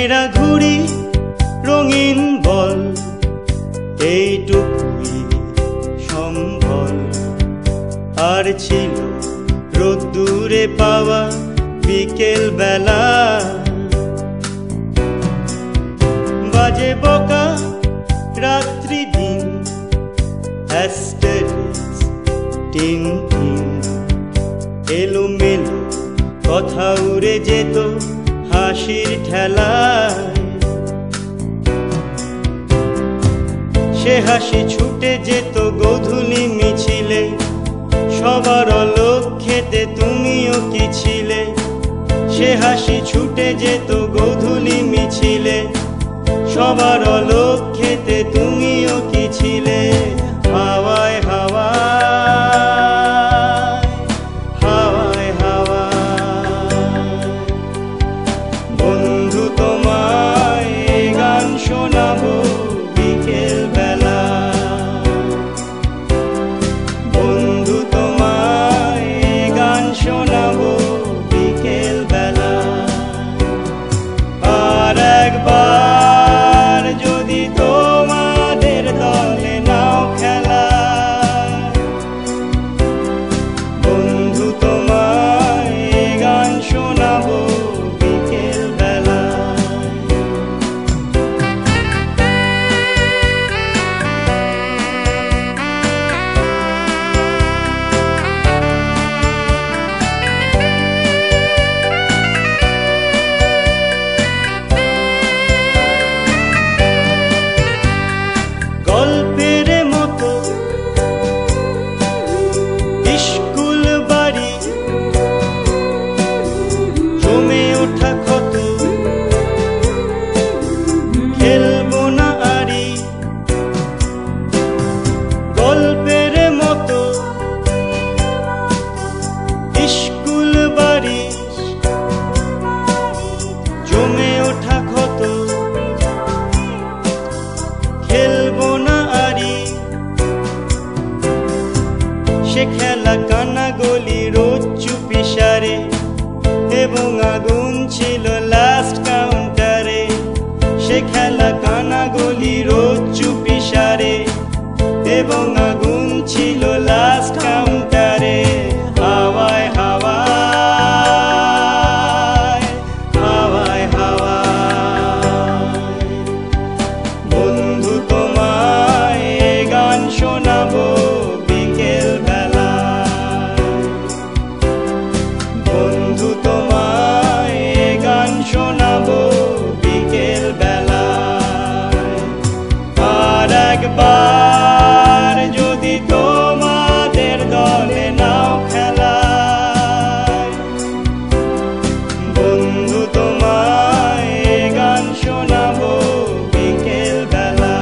ছেঁড়া ঘুড়ি রঙিন বল এইটুকুই সম্বল। আর ছিল রোদ্দুরে পাওয়া বিকেল বেলা, বাজে বকা রাত্রি দিন অ্যাস্টেরিক্স টিনটিন। এলোমেলো কথা উড়ে যেত হাসির ঠেলায়, সে হাসি ছুটে যেত গোধূলি মিছিলে। সবার অলক্ষ্যেতে তুমিও কি ছিলে, সে হাসি ছুটে যেত গোধূলি মিছিলে। সবার অলক্ষ্যেতে তুমিও কি ছিলে। হাওয়ায় হাওয়ায় হাওয়ায় হাওয়ায় বন্ধু তোমায় গান শোনাবো বিকেল বেলা। বন্ধু তোমায় গান শোনাবো বিকেল বেলা। আর একবার যদি তোমাদের দলে নাও খেলা, বন্ধু তোমায় গান শোনাবো বিকেল বেলা। গল্পের মতো স্কুল বাড়ি জমে ওঠা ক্ষত, খেলবো না আরি। গল্পের মতো স্কুল বাড়ি জমে ওঠা ক্ষত, খেলবো না আরি। সে খেলা কানা গলি রোজ চুপি সারে, এবং আগুন ছিল লাস্ট কাউন্টারে। সে খেলা কানা গলি রোজ চুপি সারে, এবং আগুন ছিল লাস্ট কাউন্টারে। হাওয়ায় হাওয়ায় হাওয়ায় হাওয়ায় বন্ধু তোমায় গান শোনাবো বিকেল বেলা। বন্ধু তোমায় গান শোনাবো বিকেল বেলা। আর একবার যদি তোমাদের দলে নাও খেলা, বন্ধু তোমায় গান শোনাবো বিকেল বেলা।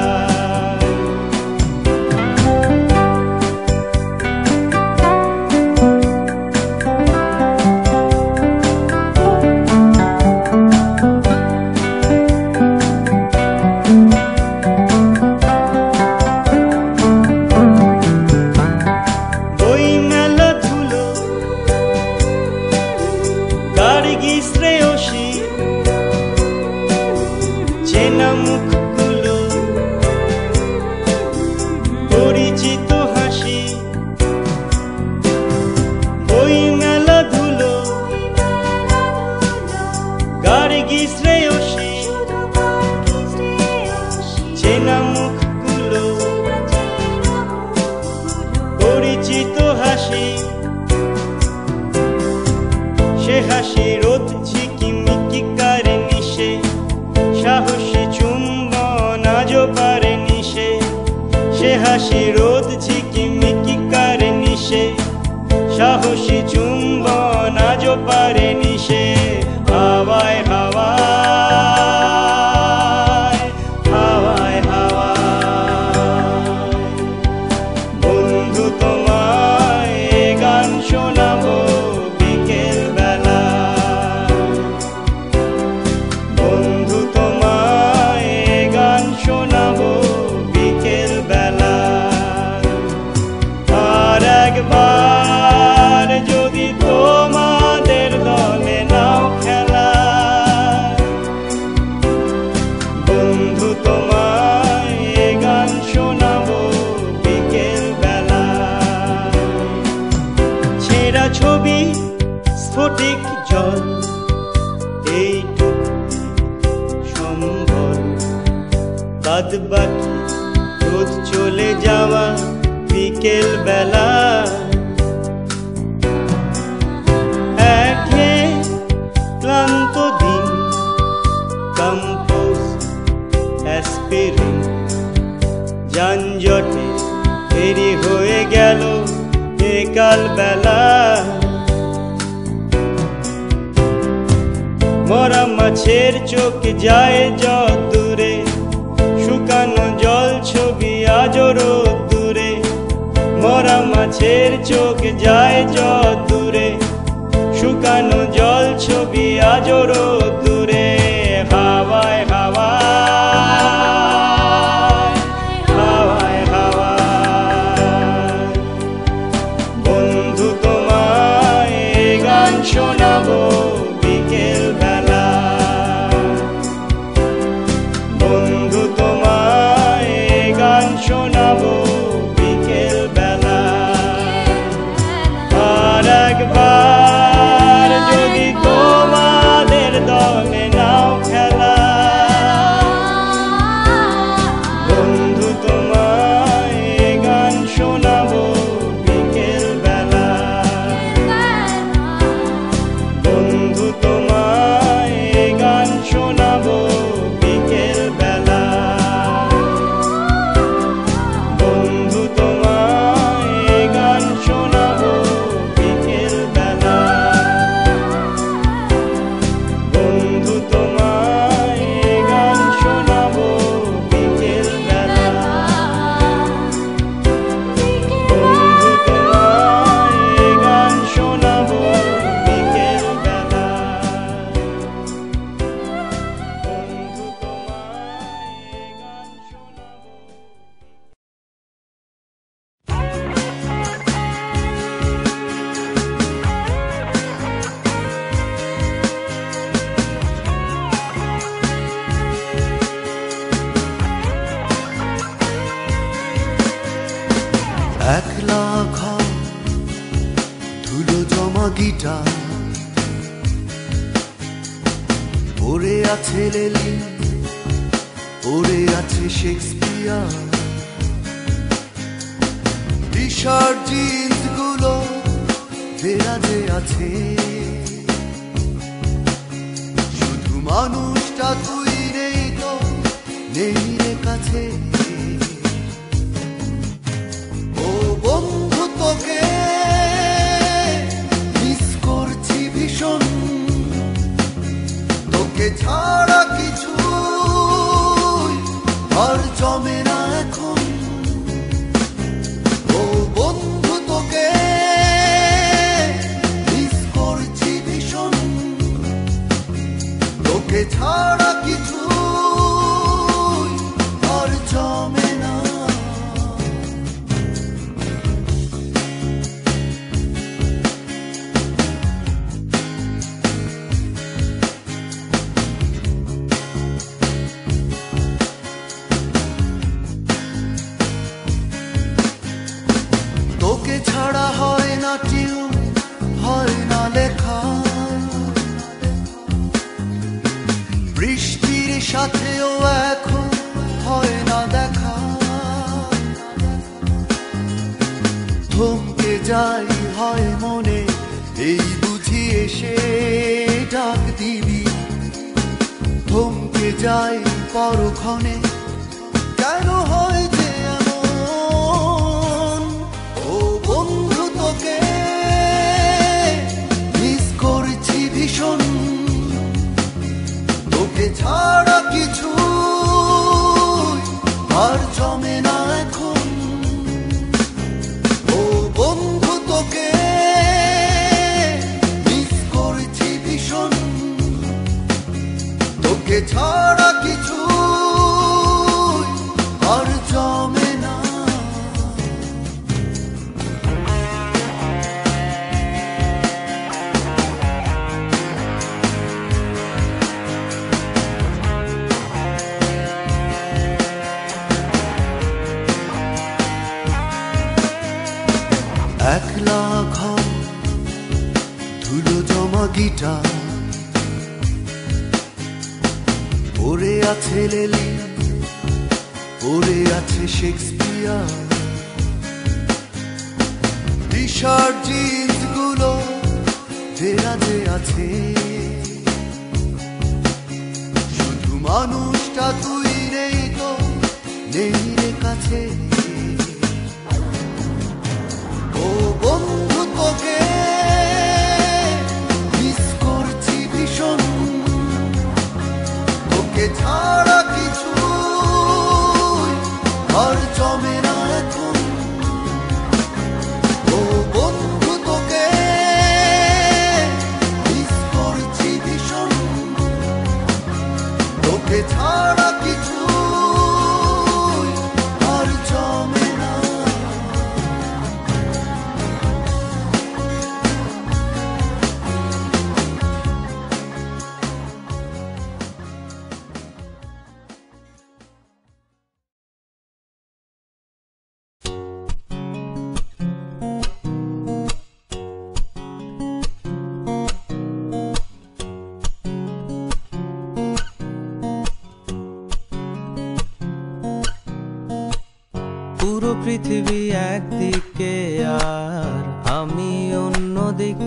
বই মেলা ধুলো গার্গী শ্রেয়সী, চেনা মুখগুলো পরিচিত হাসি। বই মেলা ধুলো গার্গী শ্রেয়সী, চেনা মুখগুলো পরিচিত হাসি। সে হাসি রোদ ঝিকিমিকি কারে নিশে, সাহসী চুম্বন আজও পারে নিশে। সে হাসি রোদ ঝিকিমিকি কারে নিশে, সাহসী চুম্বন আজও পারে নিশে। হাওয়ায় হাওয়ায় হাওয়ায় হাওয়ায় বন্ধু তোমায় গান শোনাবো বিকেল বেলা। বন্ধু তোমায় গান শোনাবো বিকেল বেলা। বাদ বাকি রোদ চলে যাওয়া বিকেল বেলা, একে ক্লান্ত দিন, কম্পোজ অ্যাসপিরিন, যানজটে দেরি হয়ে গেল বিকাল বেলা। মরা মাছের চোখ যায় যত দূরে, শুকানো জল ছবি আজও রোদ্দুরে। মরা মাছের চোখ যায় যত দূরে, শুকানো জল ছবি আজও রোদ্দুরে। হাওয়ায় হাওয়ায় হাওয়ায় হাওয়ায় বন্ধু তোমায় গান শোনাবো বিকেল বেলা। বন্ধু তোমায় গান শোনাবো বিকেল বেলা। আর একবার যদি তোমাদের দলে নাও খেলা, বন্ধু তোমায় গান শোনাবো বিকেল বেলা। বন্ধু তোমায় গান শোনাবো বিকেল বেলা। বন্ধু তোমায় গান শোনাবো বিকেল বেলা। বন্ধু তোমায় গান শোনাবো বিকেল বেলা। বন্ধু তোমায় গান শোনাবো বিকেল বেলা। বন্ধু তোমায় গান একলা ঘর ধুলো জমা গিটার, পড়ে আছে লেলি, পড়ে আছে শেক্সপিয়ার। টি শার্ট জিন্স গুলো দেরাজে আছে, শুধু মানুষটা তুই নেই তো, নেই রে কাছে। ও বন্ধু তোকে মিস করছি ভীষণ, তোকে ছাড়া কিছু আর জমে না এখন। ও বন্ধু তোকে মিস করছি ভীষণ, তোকে ছাড়া কিছু আর জমে না। তোকে ছাড়া হয় না টিউন, হয় না লেখা, বৃষ্টির সাথেও এখন হয় না দেখা। থমকে যাই হয় মনে, এই বুঝি এসে ডাক দিবি। থমকে যাই পরক্ষণে, কেন হয় যে এমন। ও বন্ধু তোকে মিস করছি ভীষণ, তোকে ছাড়া কিছু আর জমে না এখন। ও বন্ধু তোকে মিস করছি ভীষণ, তোকে ছাড়া কিছু আর জমে না। একলা ঘর ধুলো জমা গিটার, পড়ে আছে লেলি, আছে শেক্সপিয়ার। টি-শার্ট জিন্স গুলো দেরাজে আছে, শুধু মানুষটা তুই নেই তো, নেই রে কাছে। ও বন্ধু তোকে মিস করছি ভীষণ, তোকে ছাড়া কিছু আর জমে না এখন। ও বন্ধু তোকে মিস করছি ভীষণ, তোকে ছাড়া কিছু আর জমে না। পুরো পৃথিবী একদিকে আর আমি অন্যদিক,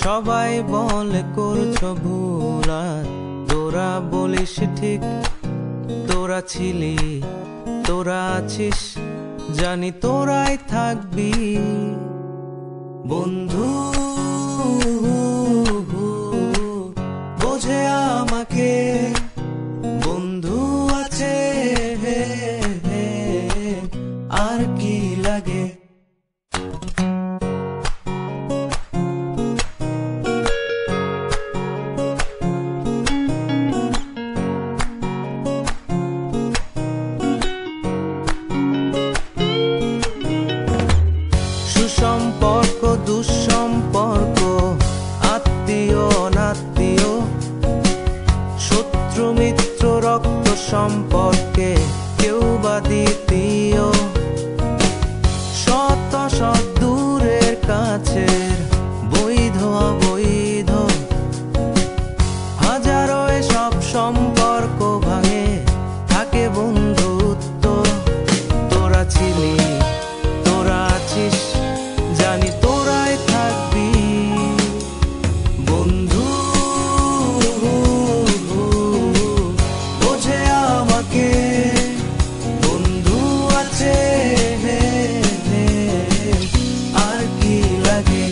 সবাই বলে করছো ভুল আর তোরা বলিস ঠিক। তোরা ছিলি, তোরা আছিস, জানি তোরাই থাকবি বন্ধু। বোঝে আমাকে বন্ধু আছে, আর কি লাগে। সুসম্পর্ক দুঃসম্পর্ক, আত্মীয় অনাত্মীয়, শত্রু মিত্র রক্ত সম্পর্কে কেউ বা দ্বিতীয়। শত শত দূরের কাছের, বৈধ অবৈধ, হাজারো সব সম্পর্ক ভাঙে, থাকে বন্ধুত্ব। তোরা ছিলি, তোরা আছিস, জানি তোরাই থাকবি বন্ধু। বোঝে আমাকে বন্ধু আছে, আর কি লাগে।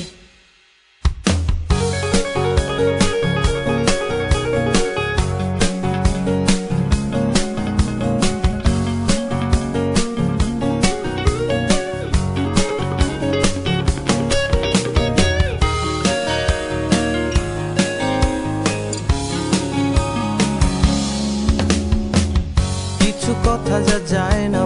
কিছু কথা যা যায় না